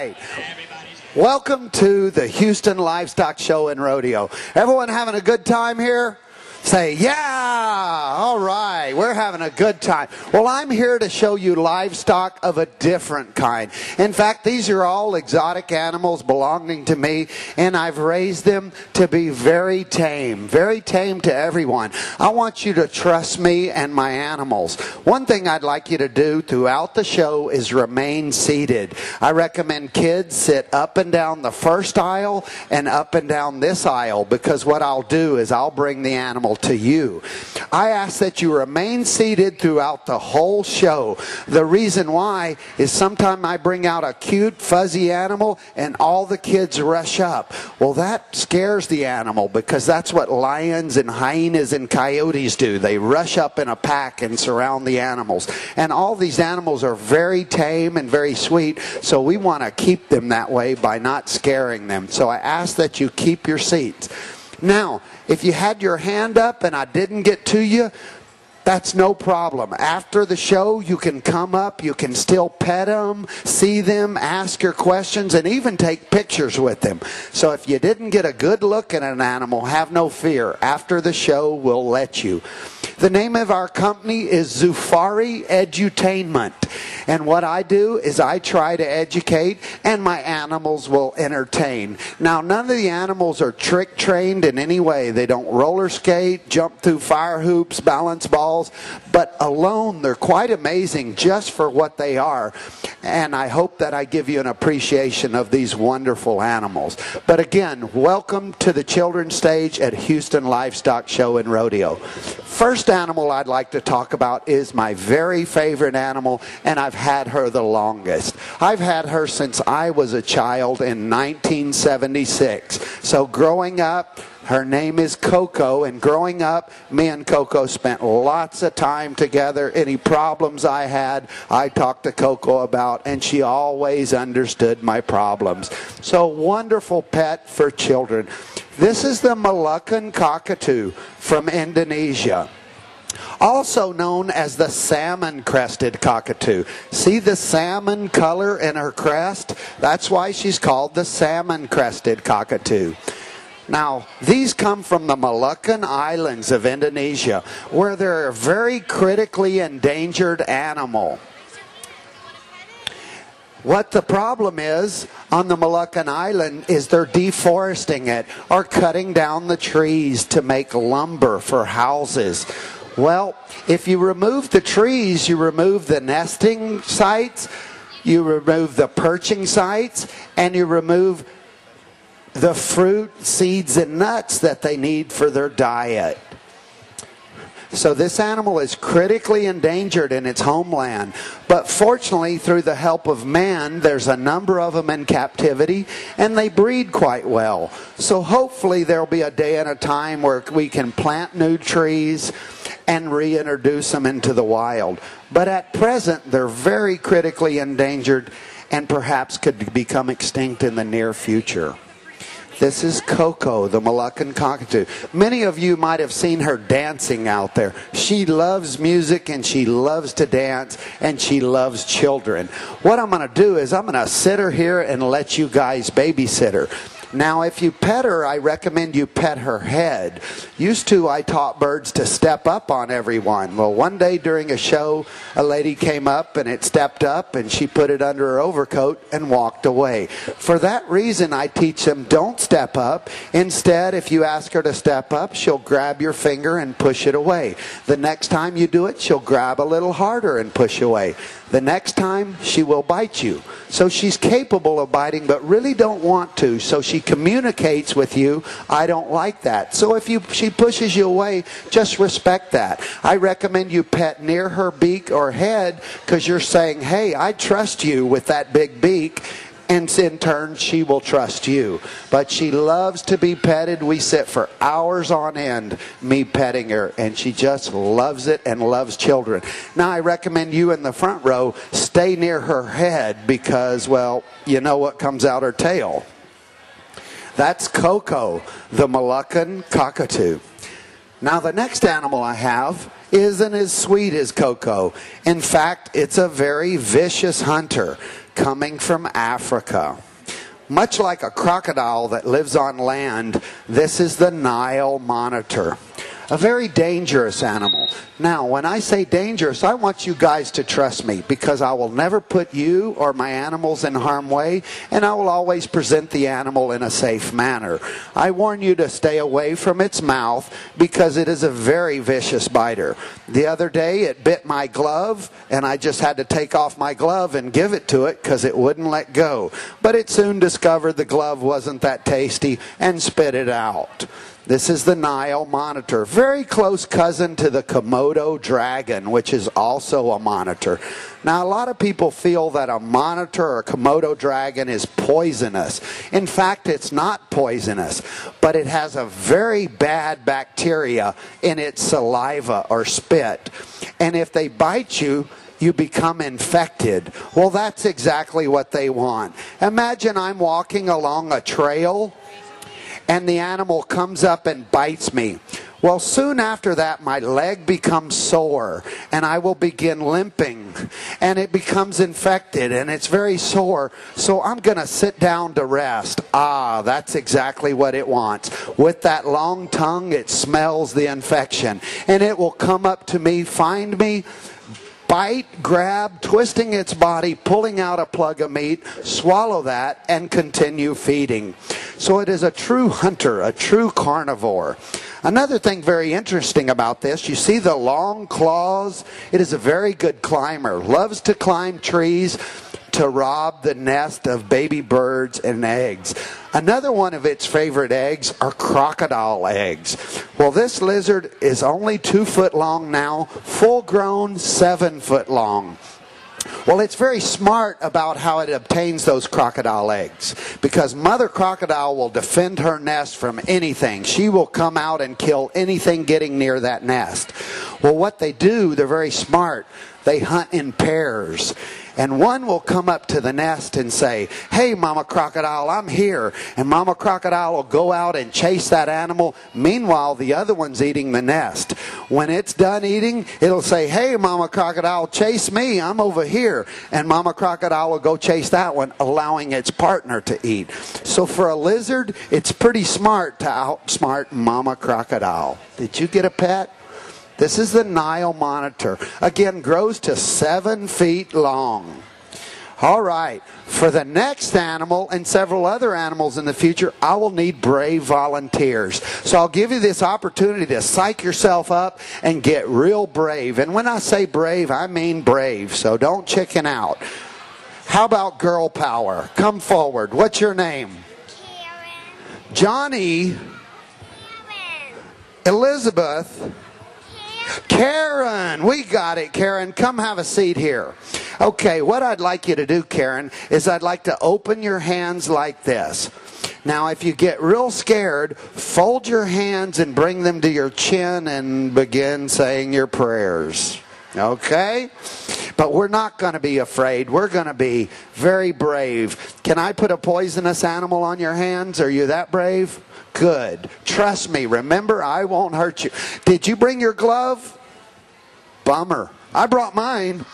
right. Welcome to the Houston Livestock Show and Rodeo. Everyone having a good time here? Say, yeah! All right, we're having a good time. Well, I'm here to show you livestock of a different kind. In fact, these are all exotic animals belonging to me, and I've raised them to be very tame to everyone. I want you to trust me and my animals. One thing I'd like you to do throughout the show is remain seated. I recommend kids sit up and down the first aisle and up and down this aisle, because what I'll do is I'll bring the animal to you. I ask that you remain seated throughout the whole show. The reason why is sometimes I bring out a cute fuzzy animal and all the kids rush up. Well, that scares the animal, because that's what lions and hyenas and coyotes do. They rush up in a pack and surround the animals. And all these animals are very tame and very sweet, so we want to keep them that way by not scaring them. So I ask that you keep your seats. Now, if you had your hand up and I didn't get to you, that's no problem. After the show, you can come up, you can still pet them, see them, ask your questions, and even take pictures with them. So if you didn't get a good look at an animal, have no fear. After the show, we'll let you. The name of our company is Zoofari Edutainment. And what I do is I try to educate, and my animals will entertain. Now, none of the animals are trick trained in any way. They don't roller skate, jump through fire hoops, balance balls, but alone they're quite amazing just for what they are. And I hope that I give you an appreciation of these wonderful animals. But again, welcome to the children's stage at Houston Livestock Show and Rodeo. First animal I'd like to talk about is my very favorite animal, and I've had her the longest. I've had her since I was a child in 1976. So growing up, her name is Coco, and growing up, me and Coco spent lots of time together. Any problems I had, I talked to Coco about, and she always understood my problems. So wonderful pet for children. This is the Moluccan cockatoo from Indonesia, also known as the salmon-crested cockatoo. See the salmon color in her crest? That's why she's called the salmon-crested cockatoo. Now, these come from the Moluccan Islands of Indonesia, where they're a very critically endangered animal. What the problem is on the Moluccan Island is they're deforesting it or cutting down the trees to make lumber for houses. Well, if you remove the trees, you remove the nesting sites, you remove the perching sites, and you remove the fruit, seeds, and nuts that they need for their diet. So this animal is critically endangered in its homeland. But fortunately, through the help of man, there's a number of them in captivity, and they breed quite well. So hopefully there'll be a day and a time where we can plant new trees and reintroduce them into the wild. But at present, they're very critically endangered and perhaps could become extinct in the near future. This is Coco, the Moluccan cockatoo. Many of you might have seen her dancing out there. She loves music, and she loves to dance, and she loves children. What I'm going to do is I'm going to sit her here and let you guys babysit her. Now, if you pet her, I recommend you pet her head. Used to, I taught birds to step up on everyone. Well, one day during a show, a lady came up and it stepped up, and she put it under her overcoat and walked away. For that reason, I teach them don't step up. Instead, if you ask her to step up, she'll grab your finger and push it away. The next time you do it, she'll grab a little harder and push away. The next time, she will bite you. So she's capable of biting, but really don't want to. So she communicates with you, I don't like that. So if she pushes you away, just respect that. I recommend you pet near her beak or head, because you're saying, hey, I trust you with that big beak. And in turn, she will trust you. But she loves to be petted. We sit for hours on end, me petting her, and she just loves it and loves children. Now, I recommend you in the front row stay near her head, because, well, you know what comes out her tail. That's Coco, the Moluccan cockatoo. Now, the next animal I have isn't as sweet as Coco. In fact, it's a very vicious hunter coming from Africa. Much like a crocodile that lives on land, this is the Nile monitor. A very dangerous animal. Now, when I say dangerous, I want you guys to trust me, because I will never put you or my animals in harm's way, and I will always present the animal in a safe manner. I warn you to stay away from its mouth, because it is a very vicious biter. The other day, it bit my glove, and I just had to take off my glove and give it to it because it wouldn't let go. But it soon discovered the glove wasn't that tasty and spit it out. This is the Nile monitor, very close cousin to the Komodo dragon, which is also a monitor. Now, a lot of people feel that a monitor or a Komodo dragon is poisonous. In fact, it's not poisonous, but it has a very bad bacteria in its saliva or spit. And if they bite you, you become infected. Well, that's exactly what they want. Imagine I'm walking along a trail, and the animal comes up and bites me. Well, soon after that, my leg becomes sore, and I will begin limping, and it becomes infected, and it's very sore, so I'm going to sit down to rest. Ah, that's exactly what it wants. With that long tongue, it smells the infection, and it will come up to me, find me, bite, grab, twisting its body, pulling out a plug of meat, swallow that, and continue feeding. So it is a true hunter, a true carnivore. Another thing very interesting about this, you see the long claws? It is a very good climber. Loves to climb trees to rob the nest of baby birds and eggs. Another one of its favorite eggs are crocodile eggs. Well, this lizard is only 2 foot long now, full grown 7 foot long. Well, it's very smart about how it obtains those crocodile eggs, because mother crocodile will defend her nest from anything. She will come out and kill anything getting near that nest. Well, what they do, they're very smart. They hunt in pairs. And one will come up to the nest and say, "Hey, Mama Crocodile, I'm here." And Mama Crocodile will go out and chase that animal. Meanwhile, the other one's eating the nest. When it's done eating, it'll say, "Hey, Mama Crocodile, chase me. I'm over here." And Mama Crocodile will go chase that one, allowing its partner to eat. So for a lizard, it's pretty smart to outsmart Mama Crocodile. Did you get a pet? This is the Nile monitor. Again, grows to 7 feet long. All right, for the next animal and several other animals in the future, I will need brave volunteers. So I'll give you this opportunity to psych yourself up and get real brave. And when I say brave, I mean brave, so don't chicken out. How about girl power? Come forward. What's your name? Karen. Johnny. Karen. Elizabeth. Karen, we got it, Karen. Come have a seat here. Okay, what I'd like you to do, Karen, is I'd like to open your hands like this. Now, if you get real scared, fold your hands and bring them to your chin and begin saying your prayers. Okay? But we're not going to be afraid. We're going to be very brave. Can I put a poisonous animal on your hands? Are you that brave? Good. Trust me. Remember, I won't hurt you. Did you bring your glove? Bummer. I brought mine.